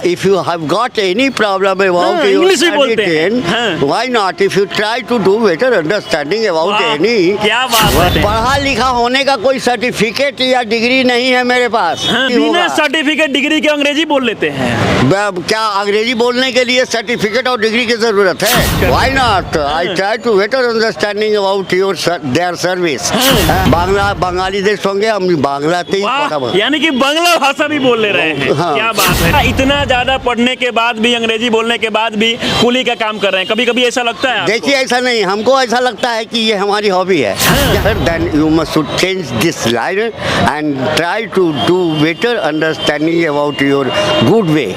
if you have got any problem about हाँ, your English भी बोलते हैं। education, हाँ। why not if you try to do better understanding about वाह, any क्या बात है। पढ़ा लिखा होने का कोई सर्टिफिकेट या डिग्री नहीं है मेरे पास। हाँ, नहीं बिना होगा। सर्टिफिकेट डिग्री के अंग्रेजी बोल लेते हैं। क्या अंग्रेजी बोलने के लिए सर्टिफिकेट और डिग्री की जरूरत है? Why not? I try to better understanding about your their service. Bengali देश होंगे हम बांग्ला से ही पता वाह, यानी कि बांग्ला भाषा भी बोल ले रहे हैं। हाँ। क्या बात है। इतना ज्यादा पढ़ने के बाद भी, अंग्रेजी बोलने के बाद भी कुली का काम कर रहे हैं। कभी कभी ऐसा लगता है आपको? देखिए ऐसा नहीं, हमको ऐसा लगता है कि ये हमारी हॉबी है। Then you must change this line and try to do better understanding about your good way.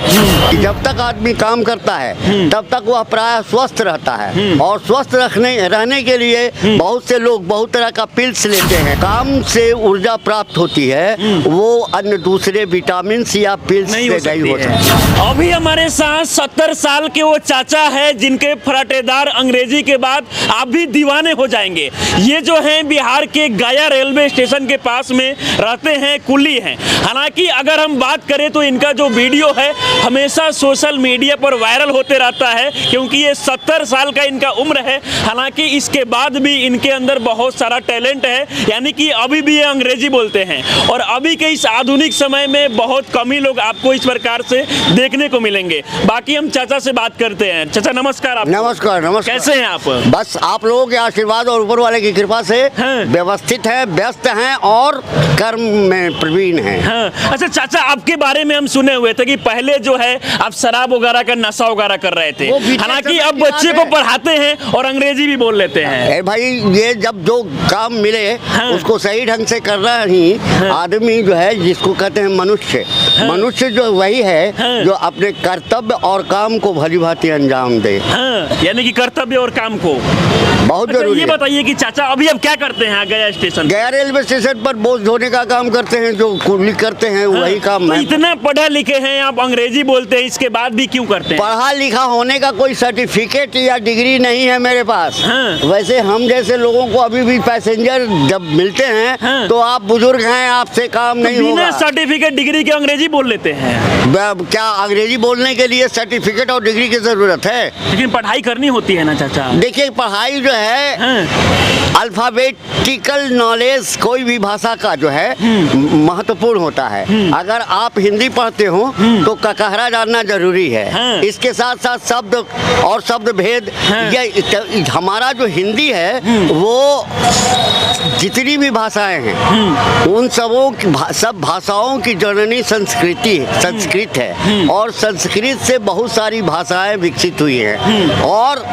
जब तक आदमी काम करता है तब तक वह प्राय स्वस्थ रहता है और स्वस्थ रहने के लिए बहुत से लोग बहुत तरह का पिल्स लेते हैं। काम से ऊर्जा प्राप्त होती है, वो अन्य दूसरे विटामिन या पिल्स से नहीं हो सकती। अभी हमारे साथ 70 साल के वो चाचा है जिनके फराटेदार अंग्रेजी के बाद आप भी दीवाने हो जाएंगे। ये जो हैं बिहार के गया रेलवे स्टेशन के पास में रहते हैं, कुली हैं। हालांकि अगर हम बात करें तो इनका जो वीडियो है हमेशा सोशल मीडिया पर वायरल होते रहता है, क्योंकि ये 70 साल का इनका उम्र है। हालांकि इसके बाद भी इनके अंदर बहुत सारा टैलेंट है, यानी कि अभी भी ये अंग्रेजी बोलते हैं। और अभी के इस आधुनिक समय में बहुत कम ही लोग आपको इस प्रकार से देखने को मिलेंगे। बाकी हम चाचा से बात करते हैं। चाचा नमस्कार। आप नमस्कार। नमस्कार। कैसे हैं आप? बस आप लोगों के आशीर्वाद और ऊपर वाले की कृपा से हाँ। व्यवस्थित है, व्यस्त हैं और कर्म में प्रवीण हैं। हाँ। अच्छा चाचा, आपके बारे में हम सुने हुए थे कि पहले जो है आप शराब वगैरह का नशा वगैरह कर रहे थे। हालांकि अब बच्चे को पढ़ाते हैं और अंग्रेजी भी बोल लेते हैं। भाई ये जब जो काम मिले हाँ। उसको सही ढंग से करना ही आदमी जो है, जिसको कहते हैं मनुष्य। मनुष्य जो वही है जो अपने कर्तव्य और काम को भली भांति अंजाम दे। यानी कि कर्तव्य और काम को बहुत जरूरी ये है। बताइए कि चाचा अभी अब क्या करते हैं गया स्टेशन? गया रेलवे स्टेशन पर बोझ ढोने का काम करते हैं, जो कुली करते हैं वही काम तो है। इतना पढ़े लिखे हैं आप, अंग्रेजी बोलते हैं, इसके बाद भी क्यों करते हैं? पढ़ा लिखा होने का कोई सर्टिफिकेट या डिग्री नहीं है मेरे पास। वैसे हम जैसे लोगों को अभी भी पैसेंजर जब मिलते हैं तो आप बुजुर्ग हैं, आपसे काम नहीं होगा। बिना सर्टिफिकेट डिग्री के अंग्रेजी बोल लेते हैं। क्या अंग्रेजी बोलने के लिए सर्टिफिकेट और डिग्री की जरूरत है? लेकिन पढ़ाई करनी होती है ना चाचा। देखिए पढ़ाई जो है अल्फाबेटिकल नॉलेज कोई भी भाषा का जो है महत्वपूर्ण होता है। अगर आप हिंदी पढ़ते हो तो ककहरा जानना जरूरी है। इसके साथ साथ शब्द और शब्द भेद, ये हमारा जो हिंदी है वो जितनी भी भाषाएं हैं उन सब भाषाओं की जननी संस्कृत है और संस्कृत से बहुत सारी भाषाएं विकसित हुई हैं और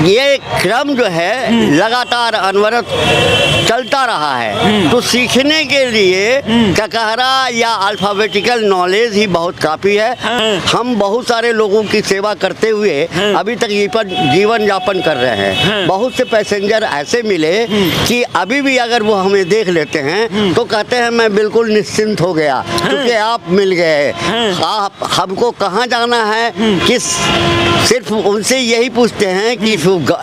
ये क्रम जो है लगातार अनवरत चलता रहा है। तो सीखने के लिए ककहरा या अल्फाबेटिकल नॉलेज ही बहुत काफी है। हम बहुत सारे लोगों की सेवा करते हुए अभी तक जीवन यापन कर रहे हैं। बहुत से पैसेंजर ऐसे मिले कि अभी भी अगर वो हमें देख लेते हैं तो कहते हैं मैं बिल्कुल निश्चिंत हो गया क्योंकि आप मिल गए। आप हमको कहाँ जाना है, किस सिर्फ उनसे यही पूछते हैं कि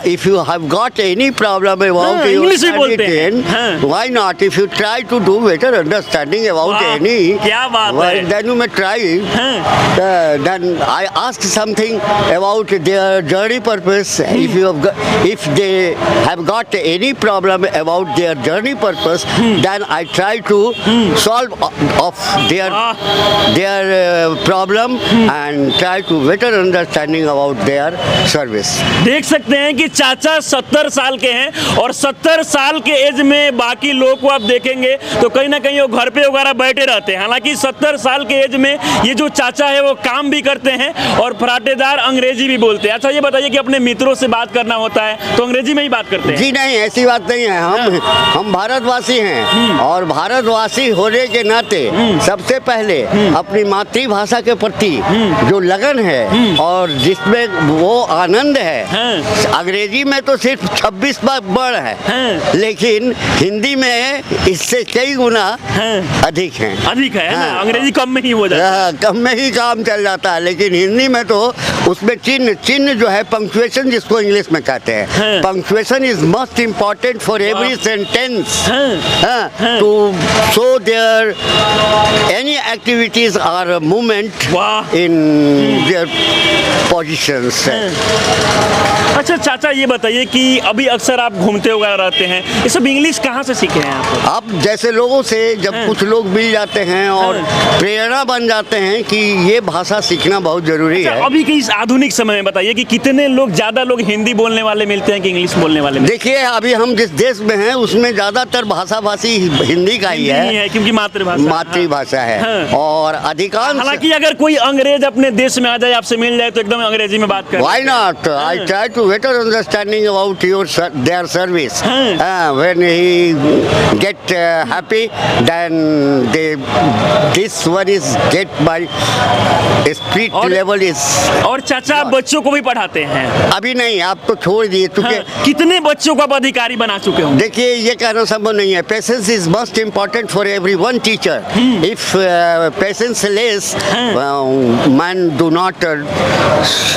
if you have got any problem about your education, why not if you try to do better understanding about any, क्या बात है। then you may try। Then I asked something about their journey purpose. If they have got any problem about their journey purpose, then I try to solve of their problem and try to better understanding about their service। देख सकते हैं कि चाचा 70 साल के हैं और 70 साल के एज में बाकी लोग को आप देखेंगे तो कहीं ना कहीं वो घर पे वगैरह बैठे रहते हैं। हालांकि 70 साल के एज में ये जो चाचा है वो काम भी करते हैं और फराटेदार अंग्रेजी भी बोलते हैं। अच्छा ये बताइए कि अपने मित्रों से बात करना होता है तो अंग्रेजी में ही बात करते हैं? जी नहीं, ऐसी बात नहीं है। हम भारतवासी हैं और भारतवासी होने के नाते सबसे पहले अपनी मातृभाषा के प्रति जो लगन है और जिसमें वो आनंद है, अंग्रेजी में तो सिर्फ 26 वर्ड है लेकिन हिंदी में इससे कई गुना अधिक है। अधिक है ना? अंग्रेजी कम में ही हो जाता है। कम में ही काम चल जाता है लेकिन हिंदी में तो उसमें चिन्ह जो है पंक्चुएशन जिसको इंग्लिश में कहते हैं, हाँ। Punctuation is most important for every sentence हाँ। To show their any activities or movement वाह। In their positions. अच्छा चाचा ये बताइए कि अभी अक्सर आप घूमते वगैरह रहते हैं, ये सब इंग्लिश कहाँ से सीखे हैं आप? अब जैसे लोगों से जब कुछ लोग मिल जाते हैं और प्रेरणा बन जाते हैं कि ये भाषा सीखना बहुत जरूरी है। अभी के इस आधुनिक समय में बताइए कि कितने लोग ज्यादा लोग हिंदी बोलने वाले मिलते हैं कि इंग्लिश बोलने वाले मिलते देखिए अभी हम जिस देश में हैं उसमें ज्यादातर भाषा भाषी हिंदी का ही हैं? है, क्योंकि मातृभाषा है। हाँ। और अधिकांश हालांकि अगर कोई अंग्रेज अपने देश में आ जाए, आपसे मिल जाए, तो एकदम अंग्रेजी में बात कर Why not? I try to better understanding about their service. When he get happy, then this one is get by street level is. और चाचा आप बच्चों को भी पढ़ाते हैं? अभी नहीं, आप तो छोड़ दिए चुके। कितने बच्चों को आप अधिकारी बना चुके हो? देखिए ये कहना संभव नहीं है। Patience is most important for every one teacher. If patience less man do not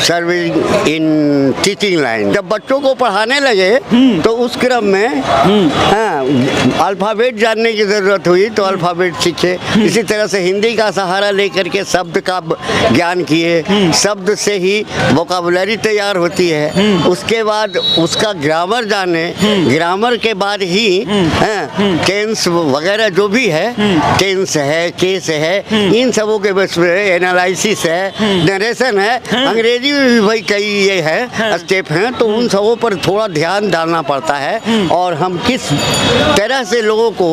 serving in teaching line. जब बच्चों को पढ़ाने लगे तो उस क्रम में अल्फाबेट जानने की जरूरत हुई तो अल्फाबेट सीखे। इसी तरह से हिंदी का सहारा लेकर के शब्द का ज्ञान किए, शब्द से ही वोकैबुलरी तैयार होती है। उसके बाद उसका ग्रामर जाने, ग्रामर के बाद ही टेंस वगैरह जो भी है, टेंस है, केस है, इन सबों के बस में एनालिसिस है, नरेशन है। अंग्रेजी में भी भाई कई ये है स्टेप हैं, तो उन सबों पर थोड़ा ध्यान डालना पड़ता है और हम किस तरह से लोगों को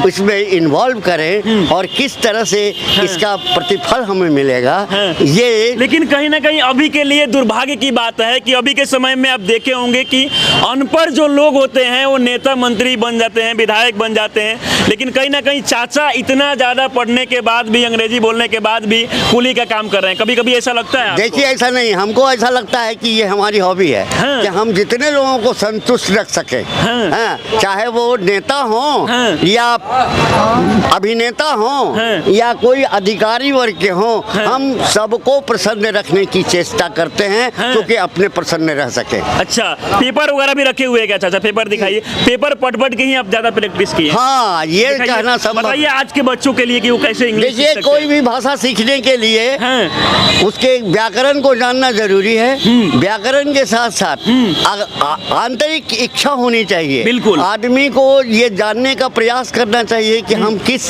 इसमें इन्वॉल्व करें और किस तरह से इसका प्रतिफल हमें मिलेगा ये। लेकिन कहीं ना कहीं अभी के लिए दुर्भाग्य की बात है कि अभी के समय में आप देखे होंगे कि अनपढ़ जो लोग होते हैं वो नेता मंत्री बन जाते हैं, विधायक बन जाते हैं, लेकिन कहीं ना कहीं चाचा इतना ज़्यादा पढ़ने के बाद भी, अंग्रेजी बोलने के बाद भी कुली का काम कर रहे हैं। कभी कभी ऐसा लगता है? देखिए ऐसा नहीं, हमको ऐसा लगता है कि ये हमारी हॉबी है कि हम जितने लोगों को संतुष्ट रख सके, चाहे वो नेता हो या अभिनेता हो या कोई अधिकारी वर्ग के हो, हम सबको प्रसन्न रखने की चेष्टा करते हैं क्योंकि अपने प्रसन्न रह सके। अच्छा, पेपर वगैरह भी रखे हुए हैं क्या चाचा? पेपर दिखाइए। पेपर पढ़ के ही आप ज्यादा प्रैक्टिस किए? हाँ, ये कहना संभव। बताइए आज के बच्चों के लिए कि वो कैसे इंग्लिश देखिए कोई भी भाषा सीखने के लिए उसके व्याकरण को जानना जरूरी है। व्याकरण के साथ साथ आंतरिक इच्छा होनी चाहिए। बिल्कुल। आदमी को ये जानने का प्रयास करना चाहिए कि हम किस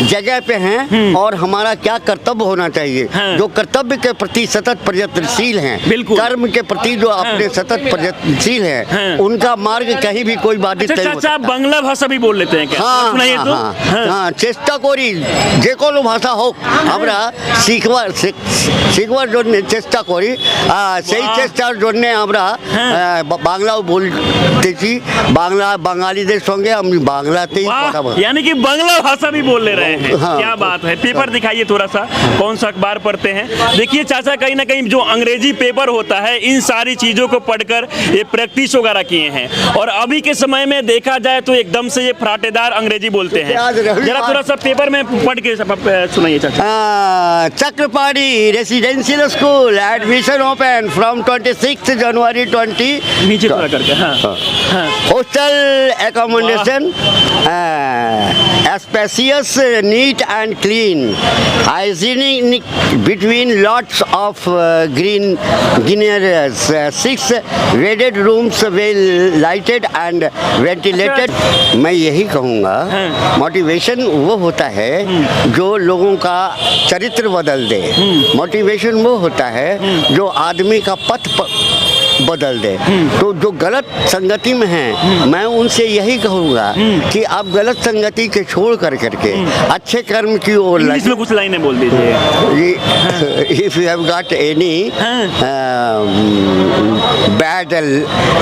जगह पे हैं और हमारा क्या कर्तव्य होना चाहिए। जो कर्तव्य के प्रति सतत प्रयत्नशील हैं, कर्म के प्रति जो अपने सतत प्रयत्नशील हैं, उनका मार्ग कहीं भी कोई बाधित नहीं होता। चाचा आप बांग्ला भाषा भी बोल लेते हैं क्या? सुनाइए तो। हाँ, चेष्टा करी जे कोनो भाषा हो हमरा শিখবার জন্য চেষ্টা করি। সেই চেষ্টার জন্য আমরা বাংলাও বলতেছি, বাঙালিদের সঙ্গে আমি বাংলাতেই কথা বলি। यानी कि बांग्ला भाषा भी बोल ले रहे हैं। क्या बात है। पेपर दिखाइए थोड़ा सा, कौन सा अखबार पढ़ते हैं? देखिए चाचा कहीं ना कहीं जो अंग्रेजी पेपर होता है, इन सारी चीज़ों को पढ़कर ये प्रैक्टिस वगैरह किए हैं और अभी के समय में देखा जाए तो एकदम से ये फराटेदार अंग्रेजी बोलते हैं। जरा थोड़ा सा पेपर में पढ़ के सुनाइए चाचा। Chakrapani residential school admission open from 26 जनवरी 20। नीचे थोड़ा करके। Hostel accommodation spacious, neat and clean, hygienic between lots of green greeneries, 6 वेडेड rooms well lighted and ventilated. मैं यही कहूँगा मोटिवेशन वो होता है जो लोगों का चरित्र बदल दे। मोटिवेशन वो होता है जो आदमी का पथ बदल दे। तो जो गलत संगति में हैं, मैं उनसे यही कहूँगा कि आप गलत संगति के छोड़ करके अच्छे कर्म की ओर इंग्लिश में कुछ लाइनें बोल दीजिए। If you have got any bad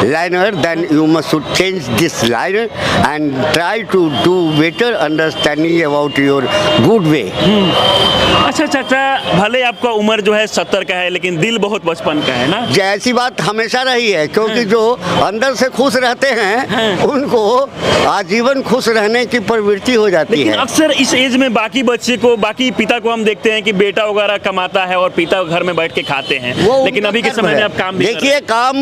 liner then you must change this liner and try to do better understanding about your good way. अच्छा चाचा, भले आपका उम्र जो है 70 का है लेकिन दिल बहुत बचपन का है ना? ऐसी बात हमें हमेशा रही है, क्योंकि जो अंदर से खुश रहते हैं उनको आजीवन खुश रहने की प्रवृत्ति हो जाती लेकिन है। अक्सर इस एज में बाकी बच्चे को, बाकी पिता को हम देखते हैं कि बेटा वगैरह कमाता है और पिता घर में बैठ के खाते हैं, लेकिन अभी के समय में आप काम भी कर रहे देखिए, काम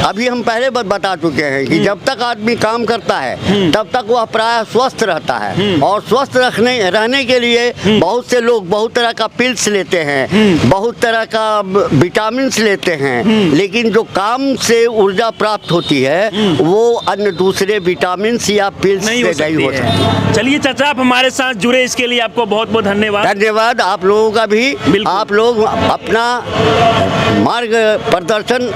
अभी हम पहले बता चुके हैं कि जब तक आदमी काम करता है तब तक वह प्राय स्वस्थ रहता है, और स्वस्थ रहने के लिए बहुत से लोग बहुत तरह का पिल्स लेते हैं, बहुत तरह का विटामिन लेते हैं, लेकिन जो काम से ऊर्जा प्राप्त होती है वो अन्य दूसरे विटामिन या पिल्स नहीं से हो सकती नहीं हो है। सकती। चलिए चाचा, आप हमारे साथ जुड़े, इसके लिए आपको बहुत बहुत धन्यवाद। धन्यवाद आप लोगों का भी। बिल्कुल। आप लोग अपना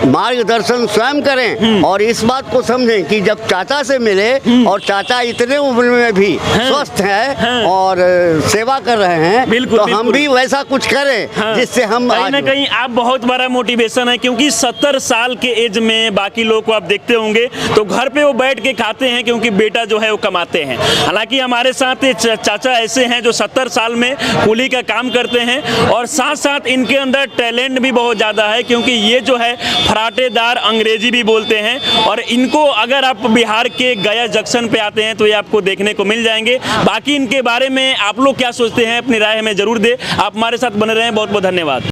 मार्गदर्शन स्वयं करें और इस बात को समझें कि जब चाचा से मिले और चाचा इतने उम्र में भी स्वस्थ हैं और सेवा कर रहे हैं, बिल्कुल, तो बिल्कुल। हम भी वैसा कुछ करें जिससे हम कहीं ना कहीं आप बहुत बड़ा मोटिवेशन है, क्योंकि 70 साल के एज में बाकी लोग को आप देखते होंगे तो घर पे वो बैठ के खाते हैं क्योंकि बेटा जो है वो कमाते हैं। हालांकि हमारे साथ ये चाचा ऐसे हैं जो 70 साल में कूली का काम करते हैं और साथ साथ इनके अंदर टैलेंट भी बहुत ज़्यादा है, क्योंकि ये जो है फराटेदार अंग्रेजी भी बोलते हैं, और इनको अगर आप बिहार के गया जंक्शन पे आते हैं तो ये आपको देखने को मिल जाएंगे। बाकी इनके बारे में आप लोग क्या सोचते हैं, अपनी राय हमें जरूर दें। आप हमारे साथ बने रहें, बहुत बहुत धन्यवाद।